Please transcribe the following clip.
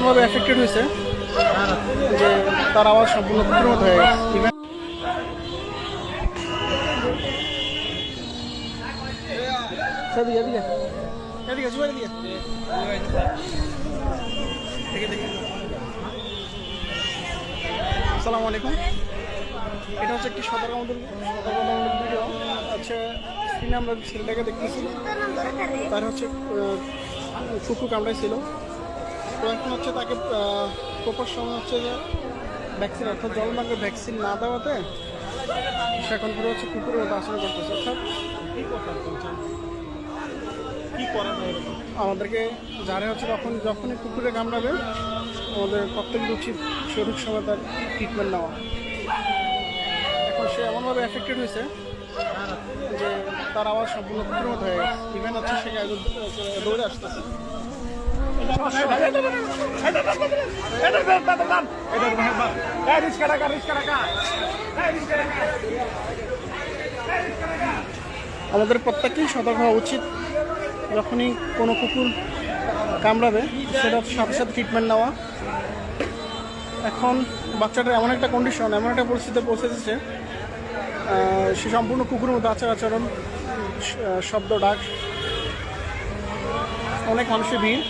এমনভাবে এফেক্টেড হয়েছে যে তার আওয়াজ সম্পূর্ণ কুকুরের মতো হয়ে গেছে। ইভেন এদিকে এদিকে এদিকে জুয়ার এদিকে আসসালামু আলাইকুম। এটা হচ্ছে একটি সতর্কতামূলক ভিডিও। হচ্ছে স্ক্রিনে আমরা ছেলেটাকে দেখতেছি, তার হচ্ছে কুকুর কামড়াইছিল। তো এখন হচ্ছে তাকে প্রপার সময় হচ্ছে যে ভ্যাকসিন অর্থাৎ জলমার্গের ভ্যাকসিন না দেওয়াতে সে এখন পুরো হচ্ছে কুকুরের মতো আচরণ করতেছে। অর্থাৎ কী করা যায় আমাদেরকে যারা হচ্ছে যখনই কুকুরে কামড়াবে আমাদের প্রত্যেকের উচিত সঠিক সময় তার ট্রিটমেন্ট নেওয়া। এখন সে এমনভাবে এফেক্টেড হয়েছে যে তার আওয়াজ সম্পূর্ণ কুকুরের মতো হয়ে গেছে। ইভেন হচ্ছে সে দৌড়ে আসতেছে। আমাদের প্রত্যেকেই সতর্ক হওয়া উচিত। যখনই কোনো কুকুর কামড়াবে সেটা সাথে সাথে ট্রিটমেন্ট নেওয়া। এখন বাচ্চাটার এমন একটা কন্ডিশন, এমন একটা পরিস্থিতিতে পৌঁছেছে সে সম্পূর্ণ কুকুরের মতো আচরণ, শব্দ, ডাক, অনেক মানুষের ভিড়।